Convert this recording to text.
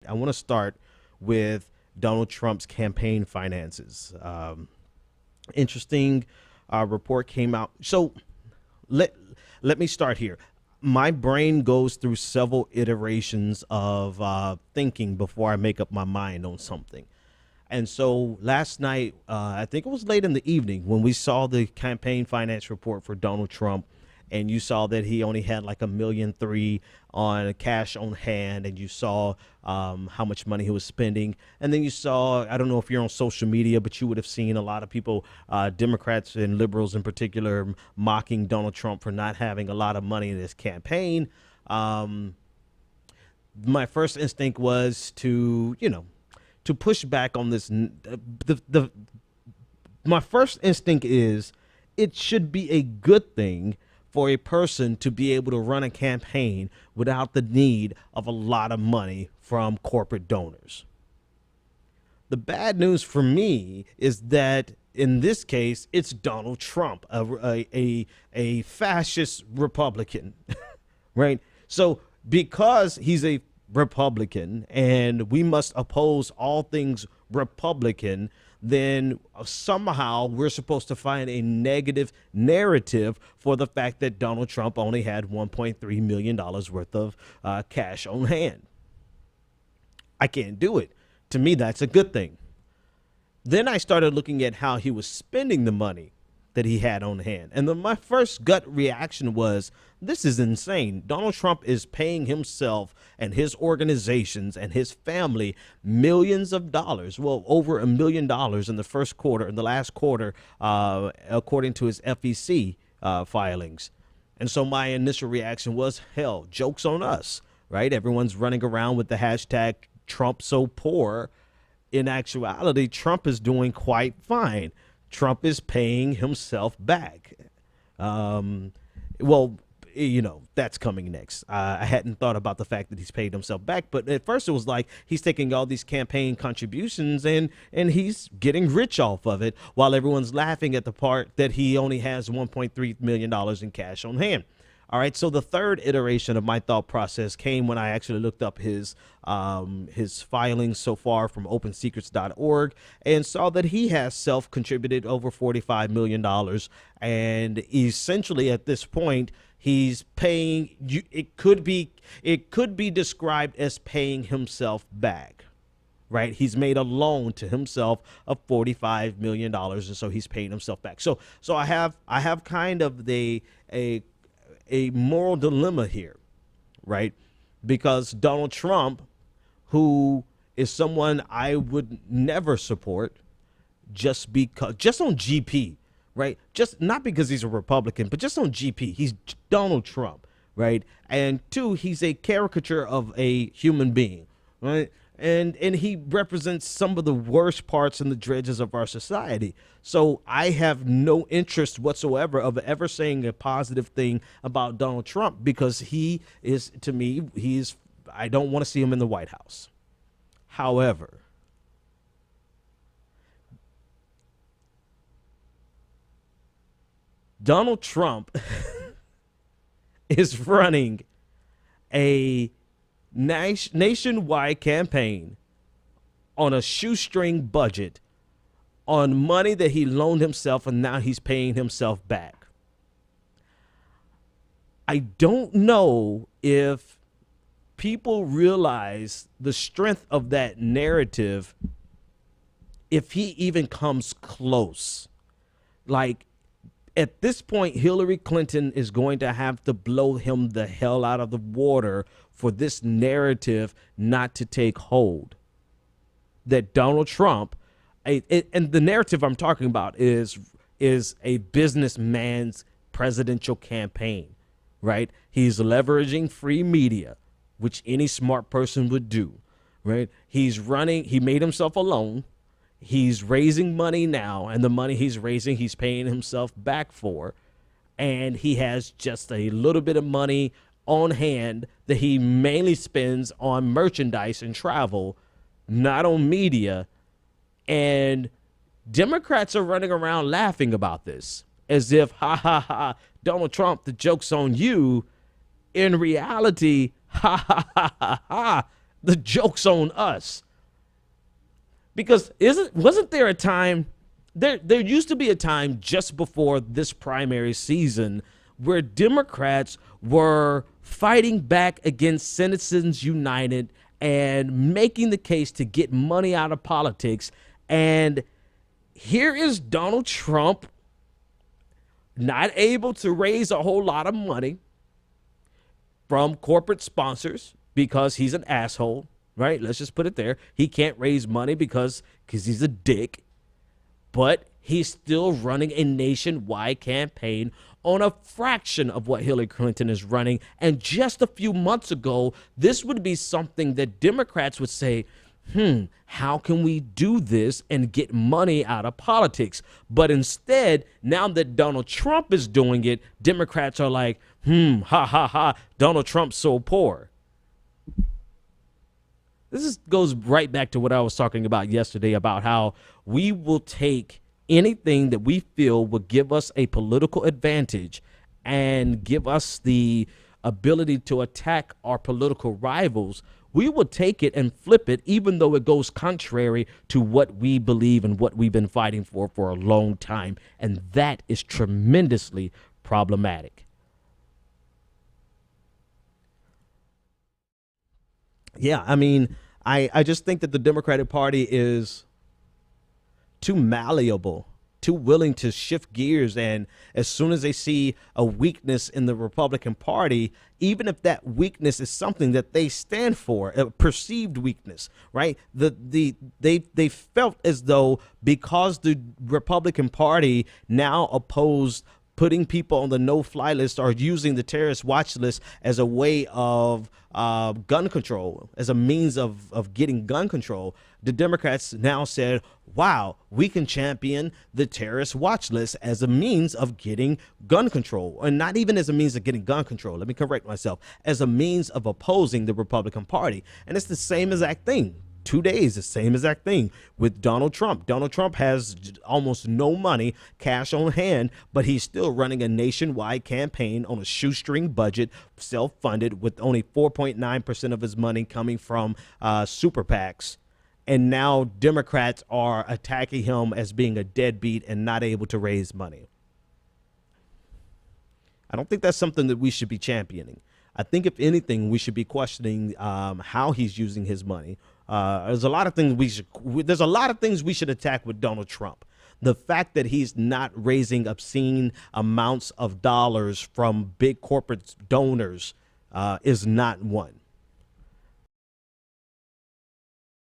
I want to start with Donald Trump's campaign finances. Interesting report came out. So let let me start here. My brain goes through several iterations of thinking before I make up my mind on something. And so last night, I think it was late in the evening when we saw the campaign finance report for Donald Trump, and you saw that he only had like 1.3 million on cash on hand, and you saw how much money he was spending, and then you saw, I don't know if you're on social media, but you would have seen a lot of people, Democrats and liberals in particular, mocking Donald Trump for not having a lot of money in his campaign. My first instinct was to push back on this. My first instinct is it should be a good thing for a person to be able to run a campaign without the need of a lot of money from corporate donors. The bad news for me is that in this case, it's Donald Trump, a fascist Republican, right? So because he's a Republican and we must oppose all things Republican, then somehow we're supposed to find a negative narrative for the fact that Donald Trump only had $1.3 million worth of cash on hand. I can't do it. To me, that's a good thing. Then I started looking at how he was spending the money that he had on hand. And then my first gut reaction was, this is insane. Donald Trump is paying himself and his organizations and his family millions of dollars. Well, over $1 million in the first quarter, in the last quarter, according to his FEC filings. And so my initial reaction was, hell, joke's on us, right? Everyone's running around with the hashtag Trump so poor. In actuality, Trump is doing quite fine. Trump is paying himself back. That's coming next. I hadn't thought about the fact that he's paid himself back, but at first it was like he's taking all these campaign contributions and he's getting rich off of it while everyone's laughing at the part that he only has $1.3 million in cash on hand. All right, so the third iteration of my thought process came when I actually looked up his filings so far from OpenSecrets.org and saw that he has self-contributed over $45 million. And essentially at this point, he's paying, it could be described as paying himself back. Right, he's made a loan to himself of $45 million, and so he's paying himself back. So I have kind of a moral dilemma here, right? Because Donald Trump, who is someone I would never support just on GP, right? Just not because he's a Republican, but just on GP. He's Donald Trump, right? And two, he's a caricature of a human being, right? And he represents some of the worst parts and the dredges of our society. So I have no interest whatsoever of ever saying a positive thing about Donald Trump because he is, to me, I don't want to see him in the White House. However, Donald Trump is running a nationwide campaign on a shoestring budget on money that he loaned himself and now he's paying himself back. I don't know if people realize the strength of that narrative if he even comes close. Like, at this point, Hillary Clinton is going to have to blow him the hell out of the water for this narrative not to take hold. That Donald Trump, and the narrative I'm talking about is a businessman's presidential campaign, right? He's leveraging free media, which any smart person would do, right? He made himself a loan. He's raising money now, and the money he's raising, he's paying himself back for. And he has just a little bit of money on hand that he mainly spends on merchandise and travel, not on media. And Democrats are running around laughing about this as if, ha, ha, ha, Donald Trump, the joke's on you. In reality, ha, ha, ha, ha, ha, The joke's on us. Because wasn't there a time, there used to be a time just before this primary season where Democrats were fighting back against Citizens United and making the case to get money out of politics. And here is Donald Trump not able to raise a whole lot of money from corporate sponsors because he's an asshole, right? Let's just put it there. He can't raise money because he's a dick, but he's still running a nationwide campaign on a fraction of what Hillary Clinton is running. And just a few months ago, this would be something that Democrats would say, how can we do this and get money out of politics? But instead, now that Donald Trump is doing it, Democrats are like, ha, ha, ha, Donald Trump's so poor. Goes right back to what I was talking about yesterday about how we will take anything that we feel will give us a political advantage and give us the ability to attack our political rivals. We will take it and flip it, even though it goes contrary to what we believe and what we've been fighting for a long time. And that is tremendously problematic. Yeah, I mean, I just think that the Democratic Party is too malleable, too willing to shift gears. And as soon as they see a weakness in the Republican Party, even if that weakness is something that they stand for, a perceived weakness, right? They felt as though because the Republican Party now opposed putting people on the no-fly list or using the terrorist watch list as a way of gun control, as a means of getting gun control, the Democrats now said, wow, we can champion the terrorist watch list as a means of getting gun control, and not even as a means of getting gun control. Let me correct myself, as a means of opposing the Republican Party. And it's the same exact thing. 2 days, the same exact thing with Donald Trump. Donald Trump has almost no money, cash on hand, but he's still running a nationwide campaign on a shoestring budget, self-funded, with only 4.9% of his money coming from super PACs. And now Democrats are attacking him as being a deadbeat and not able to raise money. I don't think that's something that we should be championing. I think, if anything, we should be questioning how he's using his money. There's a lot of things we should attack with Donald Trump. The fact that he's not raising obscene amounts of dollars from big corporate donors is not one.